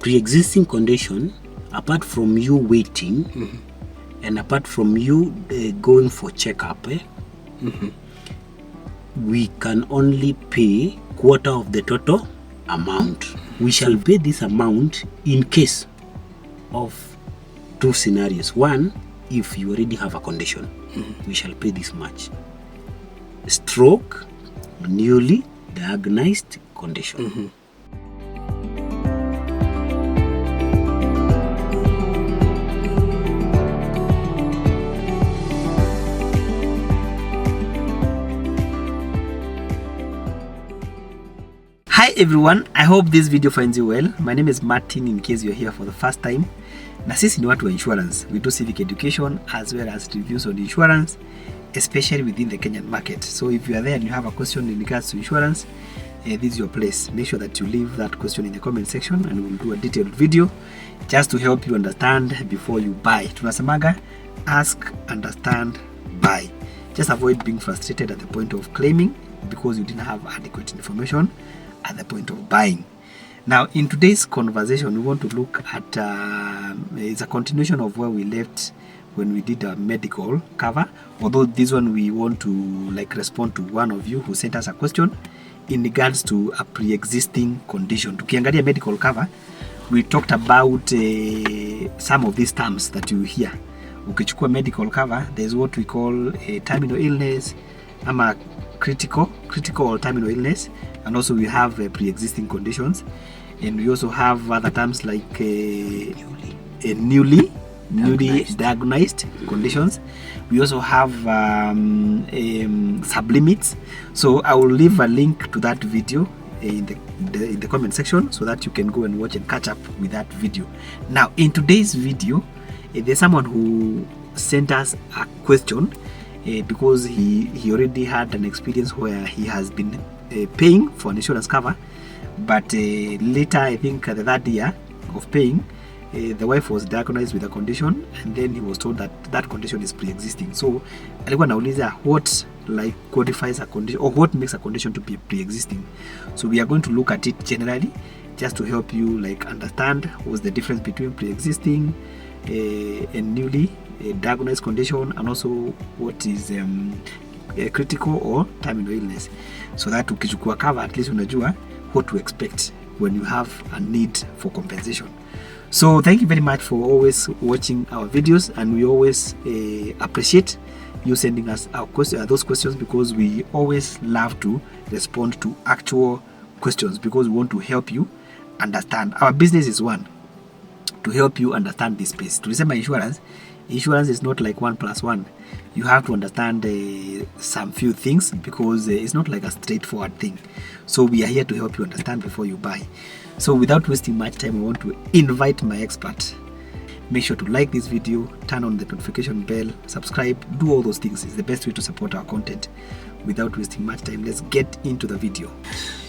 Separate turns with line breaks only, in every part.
pre-existing condition, apart from you waiting and apart from you going for checkup, we can only pay quarter of the total amount. We shall pay this amount in case of two scenarios. One, if you already have a condition, we shall pay this much. Stroke, newly diagnosed condition.
Hi everyone, I hope this video finds you well. My name is Martin in case you're here for the first time. Na sisi ni watu wa insurance. We do civic education as well as reviews on insurance, especially within the Kenyan market. So if you are there and you have a question in regards to insurance, this is your place. Make sure that you leave that question in the comment section and we'll do a detailed video just to help you understand before you buy. Tunasemaga, ask, understand, buy. Just avoid being frustrated at the point of claiming because you didn't have adequate information at the point of buying. Now, in today's conversation, we want to look at it's a continuation of where we left when we did a medical cover. Although this one we want to respond to one of you who sent us a question in regards to a pre-existing condition. Tukiangalia medical cover, we talked about some of these terms that you hear. Ukichukua medical cover, there's what we call a terminal illness, ama critical or terminal illness, and also we have pre-existing conditions, and we also have other terms like newly diagnosed conditions. We also have sublimits. So I will leave a link to that video in the comment section so that you can go and watch and catch up with that video. Now, in today's video, there's someone who sent us a question because he already had an experience where he has been paying for an insurance cover, but later, I think the third year of paying, the wife was diagnosed with a condition, and then he was told that that condition is pre-existing. So alikuwa nauliza what qualifies a condition, or what makes a condition to be pre-existing. So we are going to look at it generally just to help you understand what's the difference between pre-existing and newly diagnosed condition, and also what is critical or terminal illness, so that ukichukua cover at least unajua what to expect when you have a need for compensation. So thank you very much for always watching our videos, and we always appreciate you sending us our those questions, because we always love to respond to actual questions because we want to help you understand. Our business is one, to help you understand this space. Tulisema insurance is not like 1 + 1. You have to understand some few things because it's not like a straightforward thing. So we are here to help you understand before you buy. So without wasting much time, we want to invite my expert. Make sure to like this video, turn on the notification bell, subscribe, do all those things. It's the best way to support our content. Without wasting much time, let's get into the video.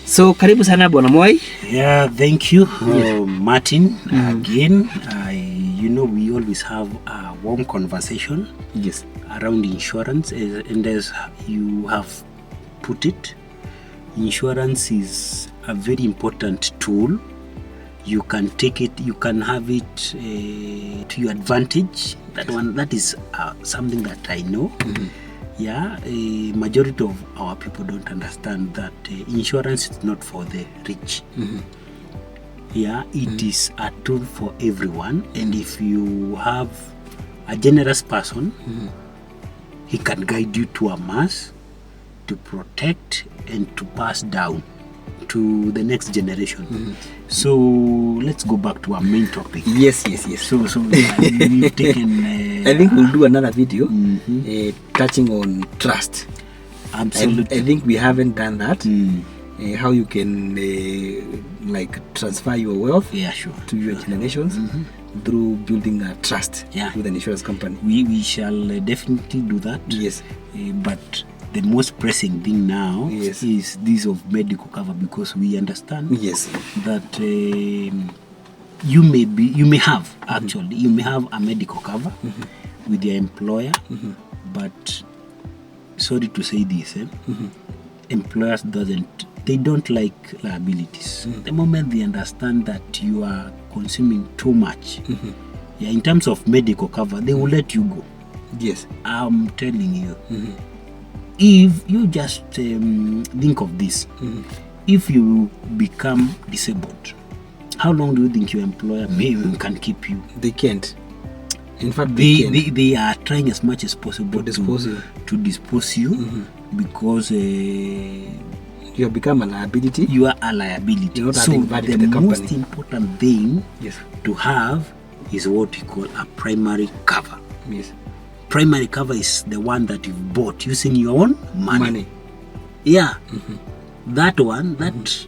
So karibu sana Bwana Mwai.
Yeah, thank you, Martin. Again, we always have a warm conversation around insurance, and as you have put it, insurance is a very important tool. You can take it, you can have it to your advantage. That is something that I know. Yeah, a majority of our people don't understand that insurance is not for the rich. Yeah, it is a tool for everyone, and if you have a generous person, he can guide you to a mass to protect and to pass down to the next generation. So let's go back to our main topic.
Yes.
So we've taken
I think we'll do another video touching on trust.
Absolutely.
I think we haven't done that. How you can transfer your wealth to your generations through building a trust with an insurance company.
We shall definitely do that.
Yes.
But the most pressing thing now is this of medical cover, because we understand that you may have a medical cover with your employer, but sorry to say this, employers doesn't they don't like liabilities. The moment they understand that you are consuming too much, yeah, in terms of medical cover, they will let you go.
Yes.
I'm telling you. If you just think of this, if you become disabled, how long do you think your employer maybe can keep you?
They can't. In fact,
they are trying as much as possible
to dispose
you because
you have become a liability.
You are a liability.
You're not
so
adding value
the
to the company.
most important thing
Yes.
to have is what we call a primary cover.
Yes.
Primary cover is the one that you've bought using your own money. Yeah. That one, that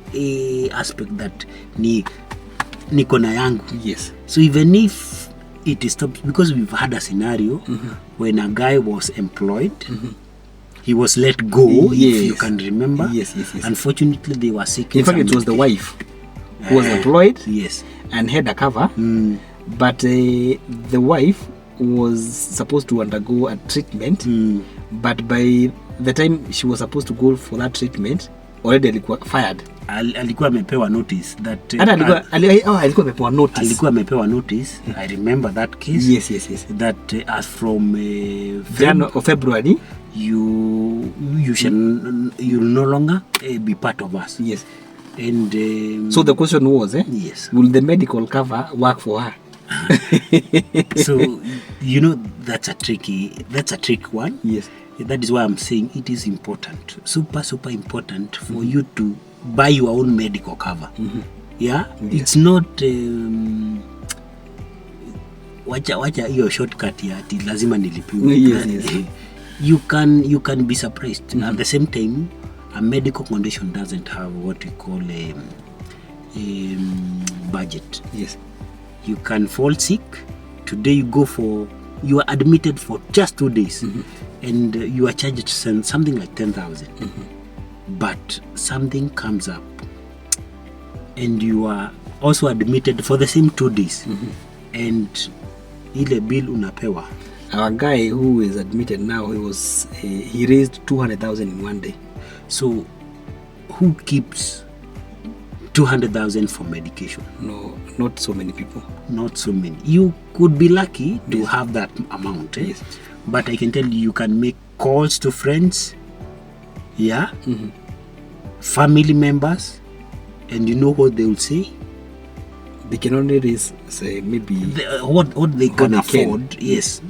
aspect that niko na yangu.
Yes.
So even if it stops, because we've had a scenario when a guy was employed, he was let go, if you can remember.
Yes.
Unfortunately, they were seeking.
In fact, it was the wife who was employed.
Yes.
And had a cover, but the wife was supposed to undergo a treatment, but by the time she was supposed to go for that treatment, already alikuwa fired.
Alikuwa amepewa notice that
alikuwa amepewa notice.
Alikuwa amepewa notice. I remember that case.
Yes.
That as from
February,
you'll no longer be part of us.
Yes.
And
so the question was,
yes,
will the medical cover work for her?
So you know that's a tricky one.
Yes.
That is why I'm saying it is important, super important for you to buy your own medical cover. Yeah, it's not wacha hiyo shortcut ya ati lazima nilipiwe.
Yes.
You can be surprised. At the same time, a medical condition doesn't have what we call a budget.
Yes.
You can fall sick today. You are admitted for just 2 days, and you are charged something like 10,000. But something comes up, and you are also admitted for the same 2 days, and ile bill unapewa.
Our guy who is admitted now, he raised 200,000 in 1 day.
So, who keeps 200,000 for medication?
No, not so many people.
Not so many. You could be lucky to have that amount.
Yes.
But I can tell you can make calls to friends, yeah, family members, and you know what they will say?
They can only raise, say, maybe
what they can afford. Yes.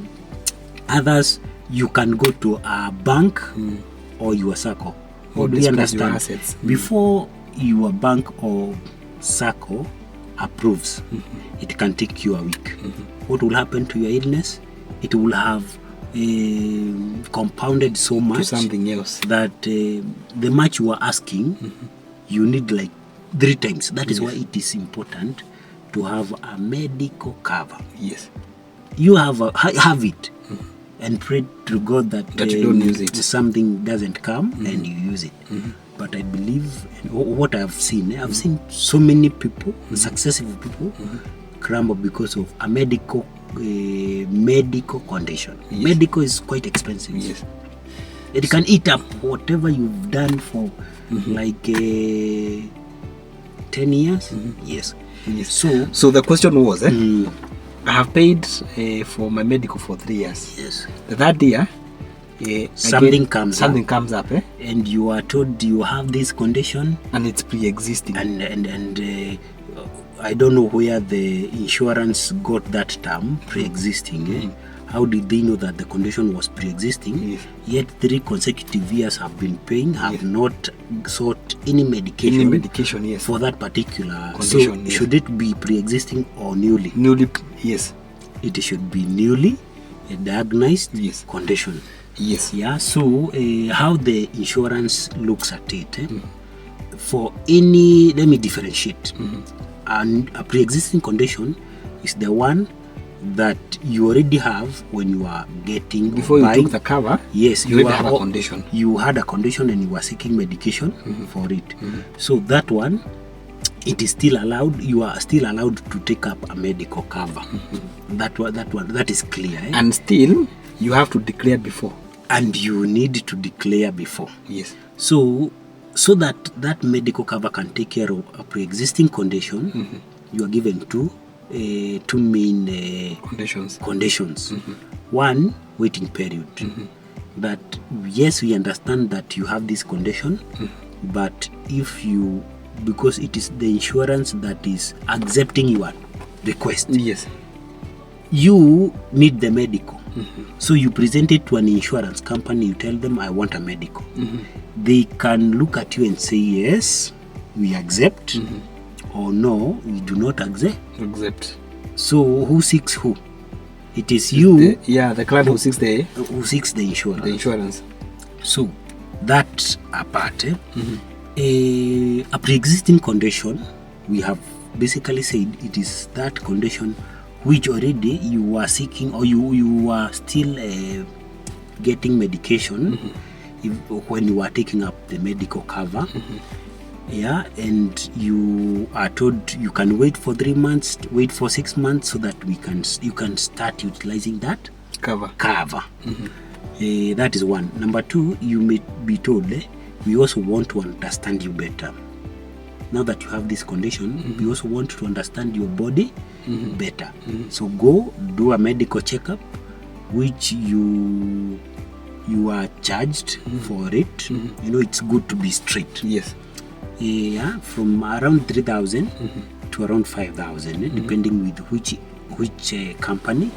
Others, you can go to a bank or your SACCO.
Or
do you understand?
Your assets.
Before your bank or SACCO approves, it can take you a week. What will happen to your illness? It will have compounded so much
to something else
that the much you are asking, you need like 3 times. That is why it is important to have a medical cover.
Yes.
You have it. And pray to God that
you don't use it.
Something doesn't come and you use it. But I believe what I have seen. I've seen so many people, successful people, crumble because of a medical condition.
Yes.
Medical is quite expensive.
Yes.
It can eat up whatever you've done for like 10 years. Yes.
So the question was, I have paid for my medical for 3 years.
Yes.
The third year,
something comes
up,
and you are told you have this condition,
and it's pre-existing.
And I don't know where the insurance got that term, pre-existing. How did they know that the condition was pre-existing?
Yes.
Yet 3 consecutive years have been paying, have not sought any medication, for that particular condition. So should it be pre-existing or newly?
Newly, yes.
It should be newly diagnosed condition.
Yes.
Yeah. So how the insurance looks at it, for any, let me differentiate. And a pre-existing condition is the one that you already have when you are getting
before you took the cover.
Yes,
you already have a condition.
You had a condition and you were seeking medication for it. So that one, it is still allowed. You are still allowed to take up a medical cover. That is clear.
And still, you have to declare before.
And you need to declare before.
Yes.
So so that that medical cover can take care of a pre-existing condition, you are given two main conditions. One, waiting period. That yes, we understand that you have this condition, but if you, because it is the insurance that is accepting your request,
yes,
you need the medical. So you present it to an insurance company, you tell them I want a medical. They can look at you and say yes, we accept, or no, we do not accept. So who seeks who? It is you.
The client who seeks the
insurance. So that apart, a pre-existing condition, we have basically said it is that condition which already you are seeking, or you are still getting medication when you are taking up the medical cover. And you are told you can wait for 3 months, wait for 6 months, so that you can start utilizing that cover. That is one. Number two, you may be told we also want to understand you better. Now that you have this condition, we also want to understand your body better. So go do a medical checkup, which you are charged for it. You know, it's good to be straight.
Yes.
From around 3,000 to around 5,000, depending with which company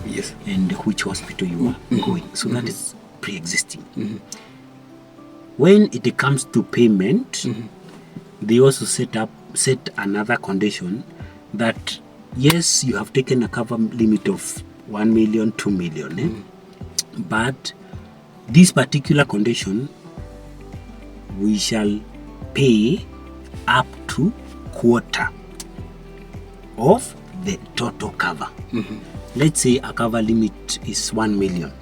and which hospital you are going. So that is pre-existing. When it comes to payment, they also set another condition that yes, you have taken a cover limit of 1 million, 2 million, but this particular condition, we shall pay up to quarter of the total cover. Let's say a cover limit is 1 million.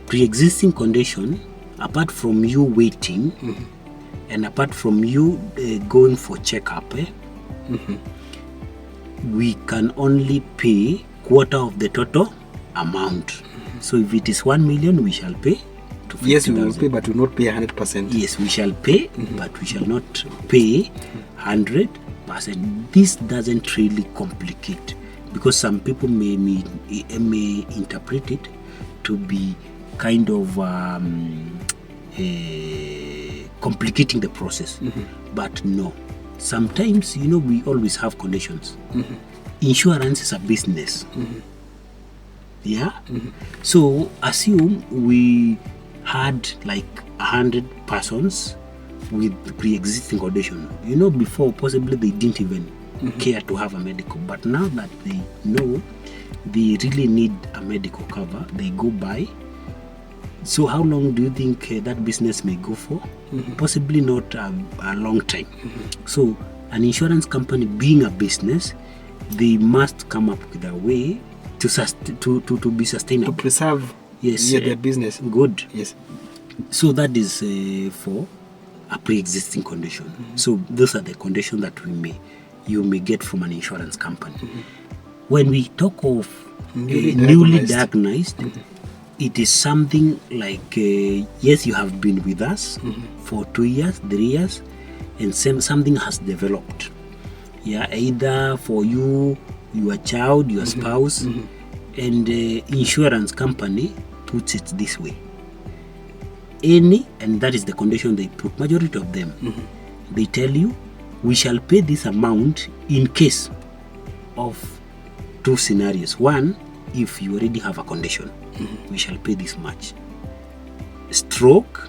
Pre-existing condition, apart from you waiting and apart from you going for checkup, we can only pay quarter of the total amount. So if it is 1 million, we shall pay.
Yes, we will pay, but we will not pay 100%.
Yes, we shall pay, but we shall not pay 100%. This doesn't really complicate, because some people may interpret it to be kind of complicating the process. But no. Sometimes, we always have conditions. Insurance is a business. So assume we had like 100 persons with pre-existing condition. Before possibly they didn't even care to have a medical, but now that they know they really need a medical cover, they go by. So how long do you think that business may go for? Possibly not a long time. So an insurance company, being a business, they must come up with a way to be sustainable,
to preserve their business.
Good.
Yes.
So that is for a pre-existing condition. So those are the conditions that you may get from an insurance company. When we talk of newly diagnosed, it is something like yes, you have been with us for 2 years, 3 years, and something has developed. Either for you, your child, your spouse, and the insurance company puts it this way. And that is the condition they put, majority of them. They tell you, we shall pay this amount in case of 2 scenarios. One, if you already have a condition, we shall pay this much. Stroke,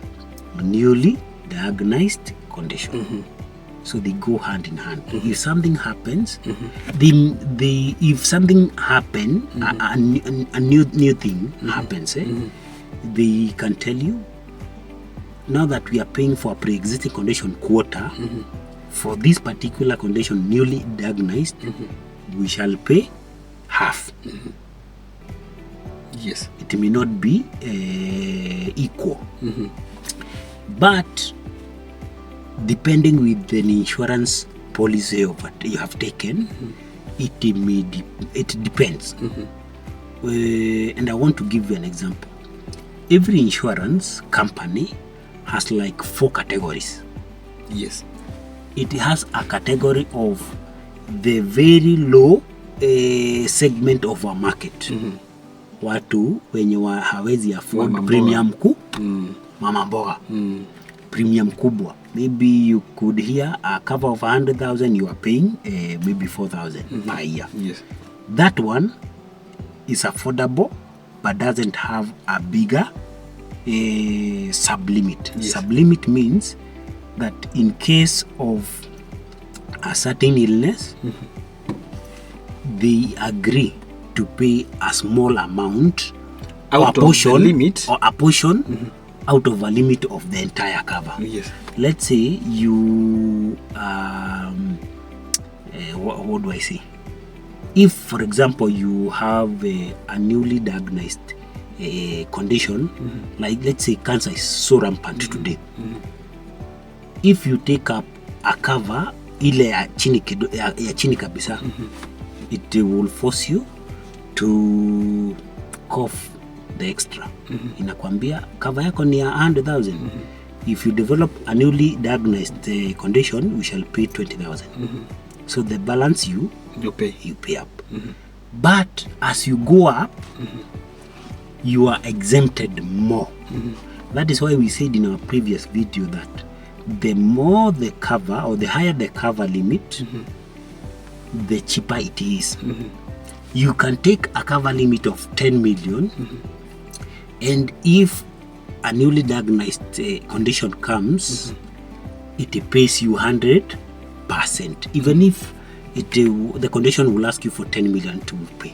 newly diagnosed condition. So they go hand in hand. If something happens, if something happens, a new thing happens, they can tell you, now that we are paying for a pre-existing condition quarter, for this particular condition newly diagnosed, we shall pay half.
Yes.
It may not be equal. But depending with the insurance policy of what you have taken, it depends. And I want to give you an example. Every insurance company has like 4 categories.
Yes.
It has a category of the very low segment of our market. Watu wenye hawezi afford premium mama mboga. Premium kubwa. Maybe you could hear a cover of 100,000 you are paying maybe 4,000 per year.
Yes.
That one is affordable but doesn't have a bigger sublimit.
Yes.
Sublimit means that in case of a certain illness, they agree to pay a small amount
out
or a portion,
of the limit,
or a portion out of a limit of the entire cover.
Yes.
Let's say you what do I say? If, for example, you have a newly diagnosed condition, like let's say cancer is so rampant today, if you take up a cover ile ya chini kabisa, it will force you to cough the extra. Inakwambia cover yako ni 100,000. If you develop a newly diagnosed condition, we shall pay 20,000. So the balance you pay up. But as you go up, you are exempted more. That is why we said in our previous video that the more the cover, or the higher the cover limit, the cheaper it is. You can take a cover limit of 10 million, and if a newly diagnosed condition comes, it pays you 100%, even if the condition will ask you for 10 million to pay.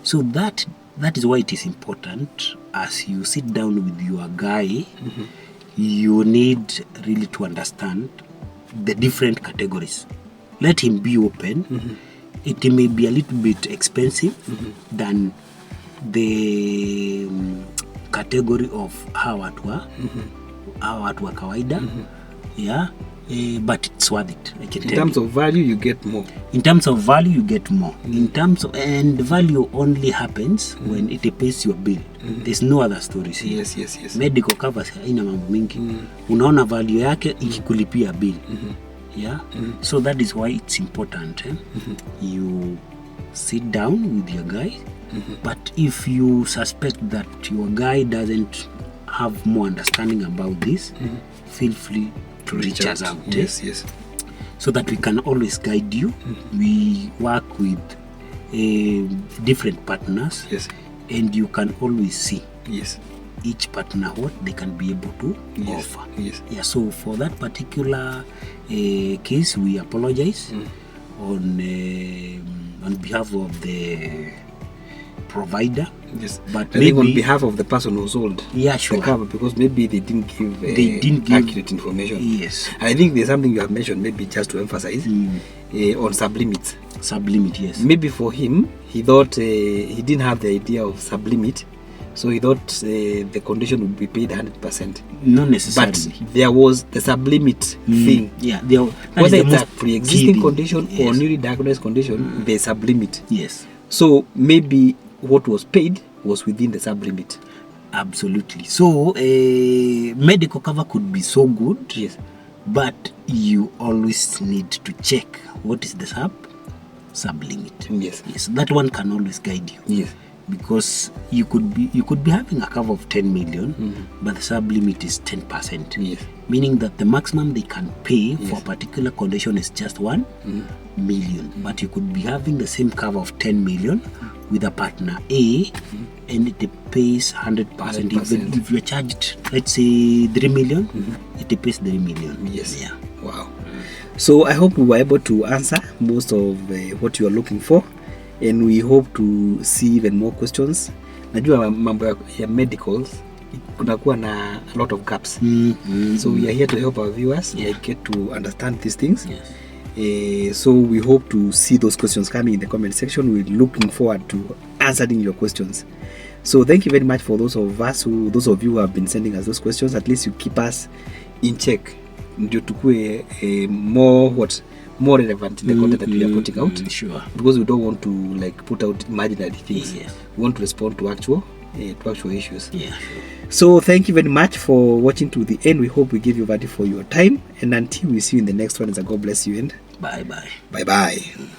So that is why it is important, as you sit down with your guy, you need really to understand the different categories. Let him be open. It may be a little bit expensive than the category of hawa watu wa kawaida. Yeah, but it's worth it. I can tell you.
In terms of value, you get more.
In terms of value, you get more. In terms of, and the value only happens when it pays your bill. There's no other stories here.
Yes.
Medical covers haina mambo mingi. Unaona value yake ikikulipia bill. Yeah. So that is why it's important. You sit down with your guy. But if you suspect that your guy doesn't have more understanding about this, feel free to reach us out.
Yes.
So that we can always guide you. We work with different partners.
Yes.
And you can always see each partner what they can be able to offer.
Yes.
Yeah. So for that particular case, we apologize on behalf of the provider.
Yes.
But
I think on behalf of the person who sold the cover, because maybe they didn't give accurate information.
Yes.
I think there's something you have mentioned, maybe just to emphasize, on sublimits.
Sublimit, yes.
Maybe for him, he thought he didn't have the idea of sublimit, so he thought the condition would be paid 100%.
Not necessarily.
But there was the sublimit thing.
Yeah.
Whether it's a pre-existing condition or newly diagnosed condition, they sublimit.
Yes.
So maybe what was paid was within the sublimit.
Absolutely. So medical cover could be so good,
yes,
but you always need to check what is the sublimit.
Yes.
That one can always guide you.
Yes.
Because you could be having a cover of 10 million, but the sublimit is 10%.
Yes.
Meaning that the maximum they can pay for a particular condition is just 1 million. But you could be having the same cover of 10 million with a partner A, and it pays 100%. Even if you're charged, let's say 3 million, it pays 3 million.
Yes.
Yeah.
Wow. So I hope we were able to answer most of what you are looking for, and we hope to see even more questions. Najua mambo ya medicals kunakuwa na a lot of gaps. So we are here to help our viewers get to understand these things.
Yes.
So we hope to see those questions coming in the comment section. We're looking forward to answering your questions. So thank you very much for those of you who have been sending us those questions. At least you keep us in check. Ndio tukue more relevant in the content that we are putting out.
Sure.
Because we don't want to put out imaginary things.
Yes.
We want to respond to actual to actual issues.
Yeah, sure.
So thank you very much for watching to the end. We hope we give you value for your time, and until we see you in the next one, God bless you and
Bye bye.
Bye bye.